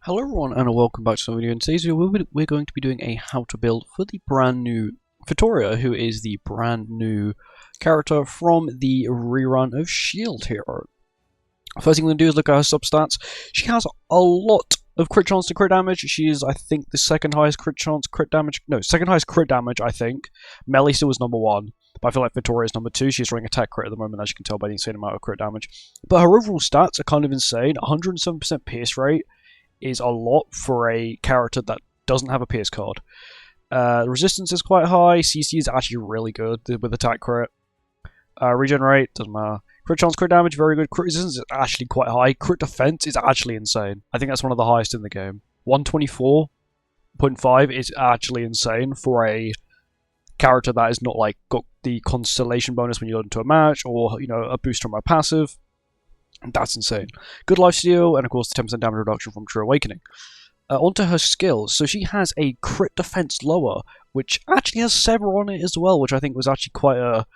Hello everyone and welcome back to another video. In today's video we're going to be doing a how to build for the brand new Fitoria, who is the brand new character from the rerun of Shield Hero. First thing we're going to do is look at her substats. She has a lot of crit chance to crit damage. She is, I think, the second highest crit chance, crit damage. No, second highest crit damage, I think. Melee still was number 1, but I feel like Fitoria is number 2. She's running attack crit at the moment, as you can tell by the insane amount of crit damage. But her overall stats are kind of insane. 107% pierce rate is a lot for a character that doesn't have a pierce card. Resistance is quite high. CC is actually really good with attack crit. Regenerate, doesn't matter. Crit chance, crit damage, very good. Crit resistance is actually quite high. Crit defense is actually insane. I think that's one of the highest in the game. 124.5 is actually insane for a character that is not like got the constellation bonus when you load into a match, or a boost from a passive. That's insane. Good lifesteal, and of course the 10% damage reduction from True Awakening. Onto her skills. So she has a crit defense lower, which actually has several on it as well, which I think was actually quite a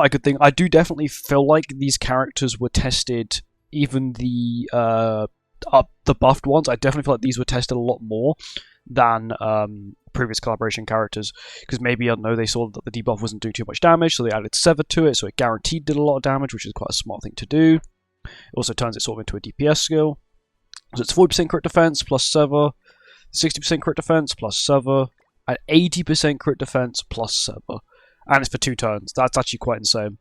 good thing. I do definitely feel like these characters were tested, even the buffed ones. I definitely feel like these were tested a lot more than previous collaboration characters, because maybe, I don't know, they saw that the debuff wasn't doing too much damage, so they added Sever to it, so it guaranteed did a lot of damage, which is quite a smart thing to do. It also turns it sort of into a DPS skill. So it's 40% crit defense plus Sever, 60% crit defense plus Sever, and 80% crit defense plus Sever. And it's for 2 turns. That's actually quite insane.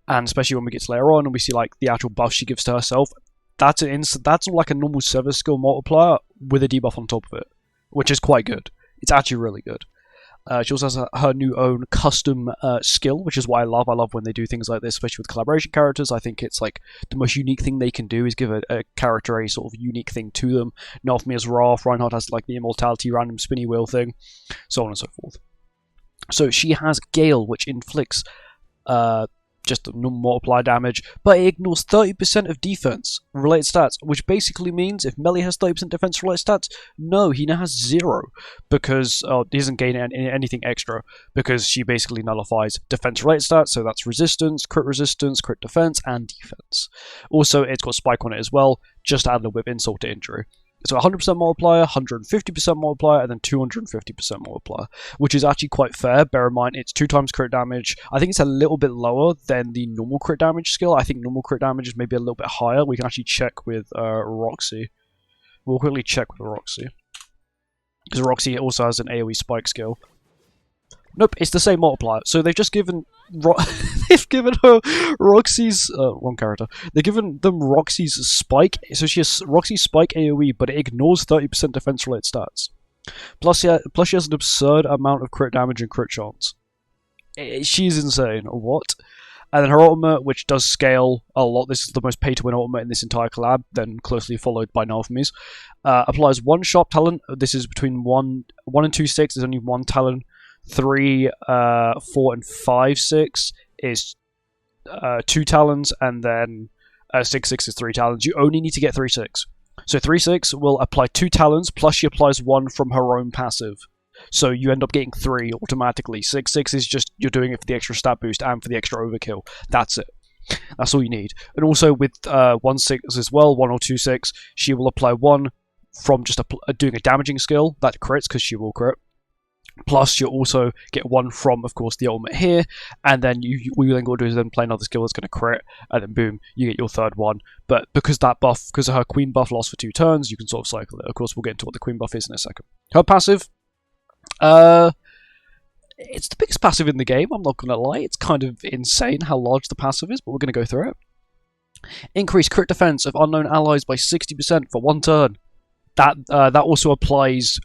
And especially when we get to later on and we see like the actual buff she gives to herself, that's like a normal Sever skill multiplier with a debuff on top of it, which is quite good. It's actually really good. She also has her new own custom skill, which is what I love. I love when they do things like this, especially with collaboration characters. I think it's like the most unique thing they can do is give a character a sort of unique thing to them. Nelfmi has Wrath, Reinhardt has like the immortality random spinny wheel thing, so on and so forth. So she has Gale, which inflicts just normal multiplier damage, but it ignores 30% of defense related stats, which basically means if melee has 30% defense related stats, no, he now has 0, because he doesn't gain anything extra, because she basically nullifies defense related stats, so that's resistance, crit defense, and defense. Also, it's got spike on it as well, just to add a little bit of insult to injury. So 100% multiplier, 150% multiplier, and then 250% multiplier, which is actually quite fair. Bear in mind, it's 2 times crit damage. I think it's a little bit lower than the normal crit damage skill. I think normal crit damage is maybe a little bit higher. We can actually check with Roxy. We'll quickly check with Roxy, because Roxy also has an AoE spike skill. Nope, it's the same multiplier. So they've just given they've given her Roxy's wrong character. They've given them Roxy's spike. So she has Roxy's spike AoE, but it ignores 30% defense related stats. Plus she has an absurd amount of crit damage and crit chance. She's insane. What? And then her ultimate, which does scale a lot. This is the most pay-to-win ultimate in this entire collab, then closely followed by Nelfmi's. Applies 1 sharp talent. This is between 1 and 2 6. There's only 1 talent. 3, 4, and 5, 6 is 2 talons, and then 6, 6 is 3 talons. You only need to get 3, 6. So 3, 6 will apply 2 talons, plus she applies 1 from her own passive. So you end up getting 3 automatically. 6, 6 is just, you're doing it for the extra stat boost and for the extra overkill. That's it. That's all you need. And also with 1, 6 as well, 1 or 2, 6, she will apply 1 from just doing a damaging skill that crits, because she will crit. Plus, you'll also get 1 from, of course, the ultimate here, and then what you then got to do is then play another skill that's going to crit, and then boom, you get your 3rd one. But because because her Queen buff lasts for 2 turns, you can sort of cycle it. Of course, we'll get into what the Queen buff is in a second. Her passive, it's the biggest passive in the game, I'm not going to lie. It's kind of insane how large the passive is, but we're going to go through it. Increase crit defense of unknown allies by 60% for 1 turn. That also applies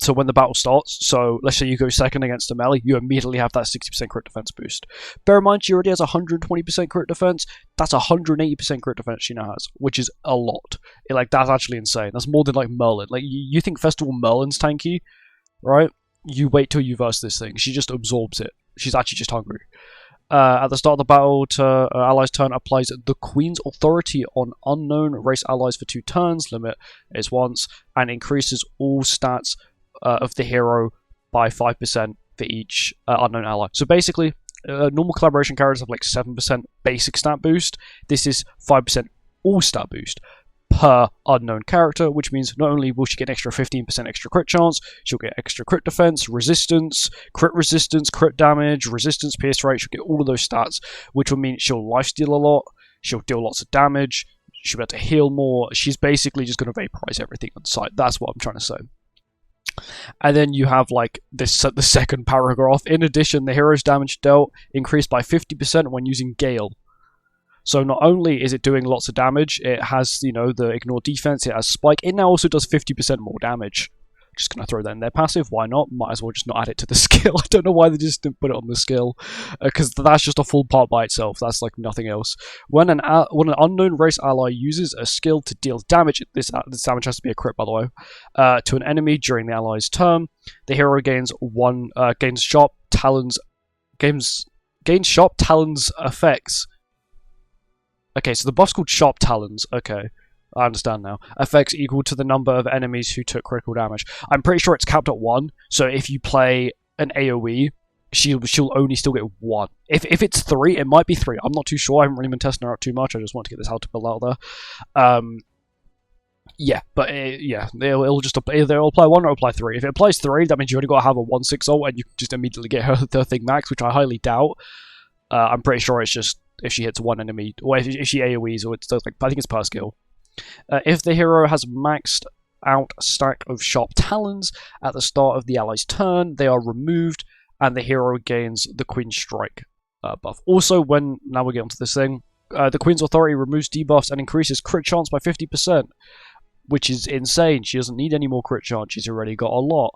so when the battle starts, so let's say you go second against a melee, you immediately have that 60% crit defense boost. Bear in mind, she already has 120% crit defense. That's 180% crit defense she now has, which is a lot. That's actually insane. That's more than like Merlin. Like you think Festival Merlin's tanky, right? You wait till you verse this thing. She just absorbs it. She's actually just hungry. At the start of the battle, to allies' turn, applies the Queen's authority on unknown race allies for 2 turns, limit is once, and increases all stats of the hero by 5% for each unknown ally. So basically, normal collaboration characters have like 7% basic stat boost. This is 5% all stat boost. per unknown character, which means not only will she get extra 15% extra crit chance, she'll get extra crit defense, resistance, crit damage, resistance, pierce rate. She'll get all of those stats, which will mean she'll lifesteal a lot, she'll deal lots of damage, she'll be able to heal more. She's basically just going to vaporize everything on sight. That's what I'm trying to say. And then you have like this the second paragraph. In addition, the hero's damage dealt increased by 50% when using Gale. So not only is it doing lots of damage, it has, you know, the ignore defense, it has spike. It now also does 50% more damage. Just going to throw that in there. Passive, why not? Might as well just not add it to the skill. I don't know why they just didn't put it on the skill. Because that's just a full part by itself. That's like nothing else. When an unknown race ally uses a skill to deal damage, this damage has to be a crit, by the way, to an enemy during the ally's turn, the hero gains sharp talons effects. Okay, so the buff's called Sharp Talons. Okay, I understand now. Effects equal to the number of enemies who took critical damage. I'm pretty sure it's capped at 1, so if you play an AoE, she'll only still get 1. If it's 3, it might be 3. I'm not too sure. I haven't really been testing her out too much. I just want to get this how to build out there. Yeah, but yeah, they'll apply 1 or apply 3. If it applies 3, that means you only got to have a 1/6 ult, and you can just immediately get her thing max, which I highly doubt. I'm pretty sure it's just if she hits 1 enemy, or if she AoEs, or it's like, I think it's per skill. If the hero has maxed out a stack of Sharp Talons at the start of the ally's turn, they are removed, and the hero gains the Queen's Strike buff. Also, now we get onto this thing, the Queen's Authority removes debuffs and increases crit chance by 50%, which is insane. She doesn't need any more crit chance, she's already got a lot.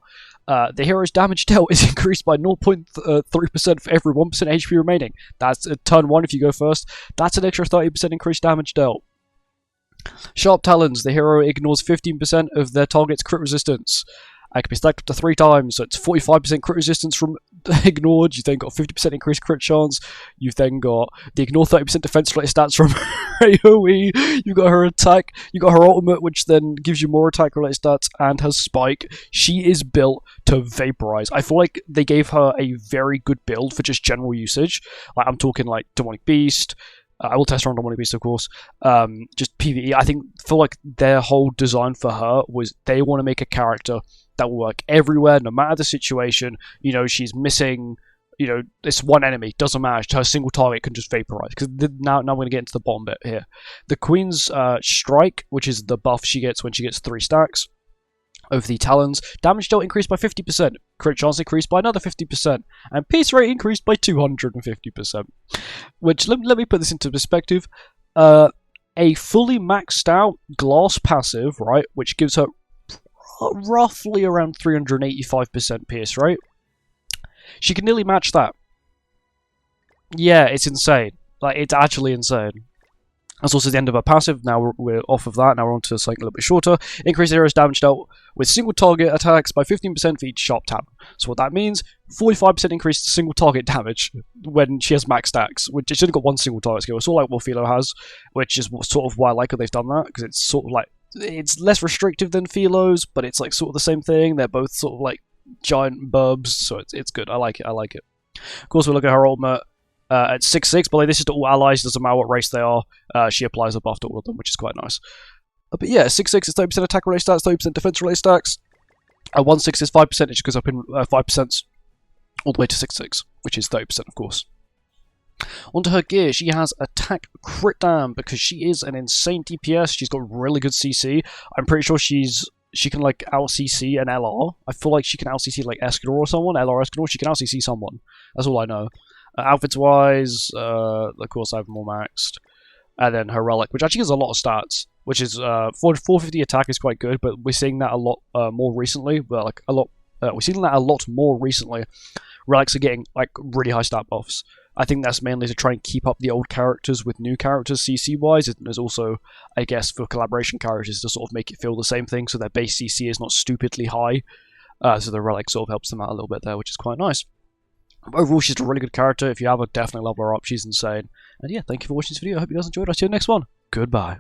The hero's damage dealt is increased by 0.3% for every 1% HP remaining. That's turn 1 if you go first. That's an extra 30% increased damage dealt. Sharp Talons, the hero ignores 15% of their target's crit resistance. It can be stacked up to 3 times, so it's 45% crit resistance from ignored. You then got 50% increased crit chance. You've then got the ignore 30% defense related stats from AoE. You got her attack. You got her ultimate, which then gives you more attack related stats and has spike. She is built to vaporize. I feel like they gave her a very good build for just general usage. Like, I'm talking like Demonic Beast. I will test her on Demonic Beast, of course. Just PvE. I feel like their whole design for her was they want to make a character that will work everywhere, no matter the situation. You know, she's missing, you know, this one enemy, doesn't matter. Her single target can just vaporize. Because now we're going to get into the bottom bit here. The Queen's Strike, which is the buff she gets when she gets 3 stacks of the Talons. Damage dealt increased by 50%. Crit chance increased by another 50%. And pierce rate increased by 250%. Which, let me put this into perspective. A fully maxed out glass passive, right, which gives her roughly around 385% pierce rate. She can nearly match that. Yeah, it's insane. Like, it's actually insane. That's also the end of her passive. Now we're off of that. Now we're on to something a little bit shorter. Increase the hero's damage dealt with single target attacks by 15% for each Sharp Talon. So what that means, 45% increase to single target damage when she has max stacks, which she's only got 1 single target skill. It's all like what Philo has, which is sort of why I like how they've done that, because it's sort of like, it's less restrictive than Philo's, but it's like sort of the same thing. They're both sort of like giant burbs, so it's good. I like it. Of course, we look at her ultimate. At 6/6, but like, this is to all allies, doesn't matter what race they are. She applies a buff to all of them, which is quite nice. But yeah, 6/6 is 30% attack related stats, 30% defense related stats. 1/6 is 5%, it just goes up in 5% all the way to 6/6, which is 30%, of course. Onto her gear, she has attack crit dam because she is an insane DPS. She's got really good CC. I'm pretty sure she can like out CC an LR. I feel like she can out CC like Escanor or someone, LR Escanor. She can out CC someone. That's all I know. Outfits wise, of course I have more maxed. And then her relic, which actually has a lot of stats, which is 450 attack is quite good, but we're seeing that a lot more recently. We're seeing that a lot more recently. Relics are getting like really high stat buffs. I think that's mainly to try and keep up the old characters with new characters CC wise. And there's also, I guess, for collaboration characters to sort of make it feel the same thing, so their base CC is not stupidly high. So the relic sort of helps them out a little bit there, which is quite nice. Overall, she's a really good character. If you have her, definitely level her up. She's insane. And yeah, thank you for watching this video. I hope you guys enjoyed. I'll see you in the next one. Goodbye.